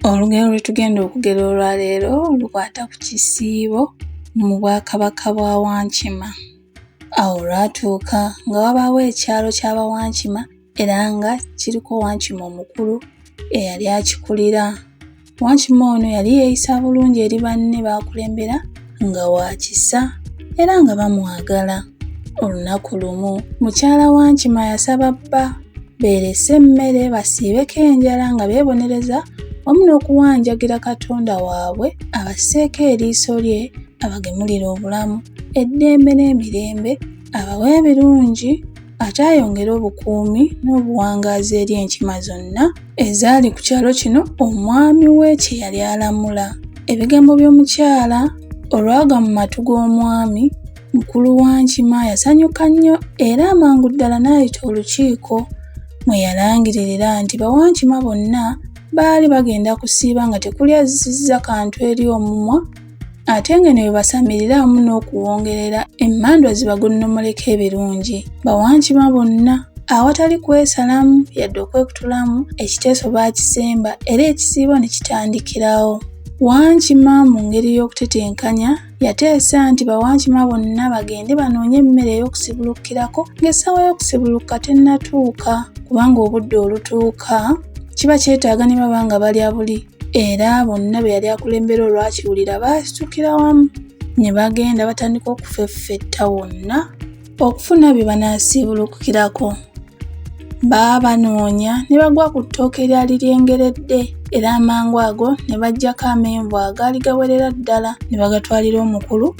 Olugero lwe tugenda okugera olwaleero lukwata ku kisiibo mu Bwakabaka bwa Wankima. Awo lwatuuka nga wabaawo ekyalo ky'Abawankima era nga kiriko Wankima omukulu eyali akikulira. Wankima ono yali yeeyisa bulungi eri banne b'akulembera nga wa kisa era nga bamwagala. Olunaku lumu mukyala Wankima yasaba bba beerese emmere basiibeko enjala nga beebonereza wamu n'okuwanjagira Katonda waabwe abasseeko eriiso lye abagemulire obulamu, eddembe n'emirembe, abawe ebirungi ate ayongere obukuumi n'obuwangaazi eri enkima zonna ezaali ku kyalo kino omwami we kye yali alamula. Ebigambo by'omukyala olwaga mu matu g'omwami, mukulu Wankima yasanyuka nnyo era amangu ddala n'ayita olukiiko mwe yalangiririra nti Bawankima bonna baali bagenda kusiiba nga tekuli azizza kantu eri omumwa ate nga ne bwe basamirira awamu n'okuwongerera emmandwa zibagonnomoleko ebirungi. Bawankima bonna awatali kwesalamu yadde okwekutulamu ekiteeso baakisemba era ekisiibo ne kitandikirawo. Wankima mu ngeri y'okutetenkanya yateesa nti Bawankima bonna bagende banoonye emmere ey'okusibulukirako ng'essaawa y'okusibuluka tennatuuka kubanga obudde olutuuka kiba kyetaaga ne baba nga balya buli era bonna be yali akulembera olwakiwulira baasitukira wamu ne bagenda batandika okufeffetta wonna okufuna bye banaasiibulukirako. Baabanoonya ne bagwa ku ttooke eryali lyengeredde era amangu ago ne baggyako amenvu agaali gawerera ddala ne bagatwalira omukulu.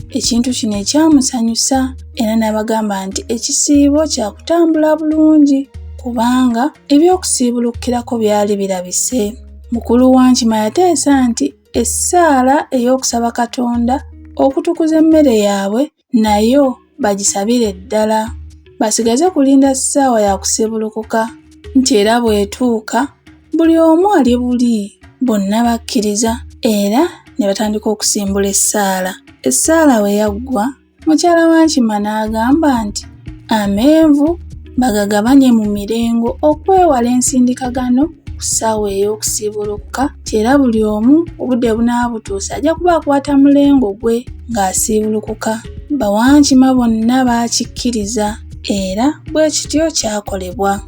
Ekintu kino ekyamusanyusa era n'abagamba nti ekisiibo kya kutambula bulungi kubanga eby'okusiibulukirako byali birabise. Mukulu Wankima yateesa nti essaala ey'okusaba Katonda okutukuza emmere yaabwe nayo bagisabire ddala, basigaze kulinda ssaawa ya kusibulukuka nti era bw'etuuka buli omu alye buli. Bonna bakkiriza era ne batandika okusimbula essaala. Essaala bwe yaggwa mukyala Wankima n'agamba nti amenvu bagagabanye mu mirengo okwewala ensindikagano ku ssaawa ey'okusiibulukuka nti era buli omu obudde bunaabutuusa ajja kuba akwata mulengo gwe ng'asiibulukuka. Bawankima bonna baakikkiriza era bwe kityo kyakolebwa.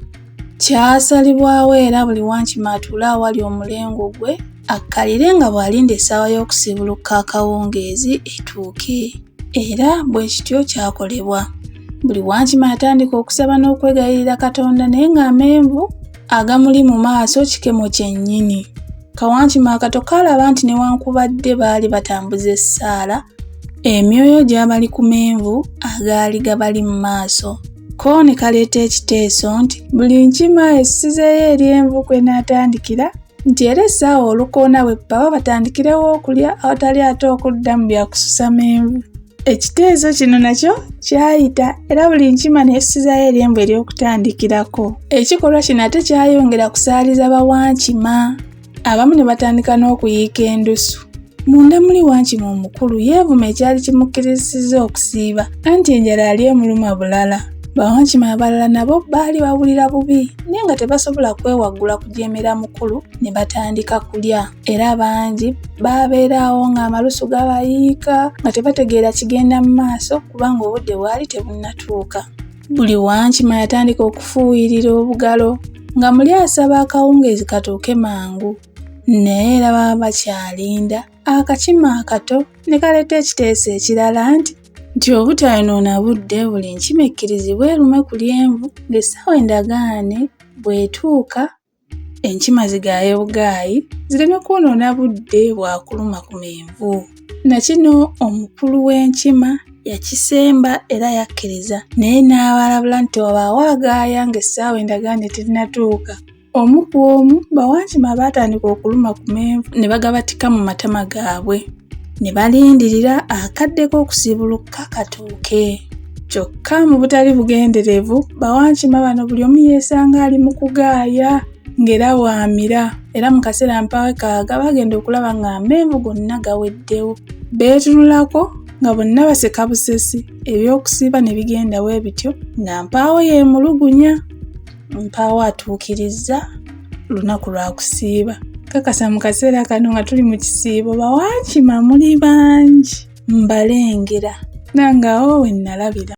Kyasalibwawo era buli Wankima atuule awali omulengo gwe akkalire nga bw'alinda essaawa y'okusiibuluka akawungeezi etuuke era bwe kityo kyakolebwa. Buli Wankima yatandika okusaba n'okwegayirira Katonda naye ng'amenvu agamuli mu maaso kikemo kyennyini. Kawankima akato kaalaba nti newankubadde baali batambuza essaala, emyoyo gy'abali ku menvu agaali gabali mu maaso. Ko ne kaleeta ekiteeso nti buli nkima essizeeyo eryenvu kw'enaatandikira nti era essaawa olukoona bwe ppaba batandikirewo okulya awatali ate okudda mu byakususa menvu. Ekiteeso kino nakyo kyayita era buli nkima n'essizaayo eryenvu ery'okutandikirako. Ekikolwa kino ate kyayongera kusaaliza Bawankima. Abamu ne batandika n'okuyiika endusu. Munda muli Wankima omukulu yeevuma ekyali kimukkirizisizza okusiiba anti enjala yali emuluma bulala. Bawankima abalala nabo baali bawulira bubi naye nga tebasobola kwewaggula kujeemera mukulu ne batandika kulya era bangi baabeeraawo ng'amalusu gabayiika nga tebategeera kigenda mu maaso kubanga obudde bwali tebunnatuuka. Buli Wankima yatandika okufuuyirira obugalo nga muli asaba akawungeezi katuuke mangu naye era baba bakyalinda akakima akato ne kaleeta ekiteeso ekirala nti obutayonoona budde buli nkima ekkirizibwe erume ku lyenvu ng'essaawa endagaane bw'etuuka enkima zigaaye bugaayi zireme kwonoona budde bwakuluma ku menvu. Nakino omukulu w'enkima yakisemba era yakkiriza naye n'abalabula nti wabaawo agaaya ng'essaawa endagaane tennatuuka. Omu ku omu Bawankima baatandika okuluma ku menvu ne bagabatika mu matama gaabwe ne balindirira akaddeko okusiibuluka katuuke. Kyokka mu butali bugenderevu Bawankima bano buli omu yeesanga ali mu kugaaya ng'era bw'amira era mu kaseera mpawe kaaga bagenda okulaba ng'amenvu gonna gaweddewo. Beetunulako nga bonna baseka busesi eby'okusiiba ne bigenda bwe bityo nga mpaawo yeemulugunya. Mpaawo atuukirizza lunaku lwa kusiiba. Kakasa mu kaseera kano nga tuli mu kisiibo Bawankima muli bangi mbalengera nange awo we nnalabira.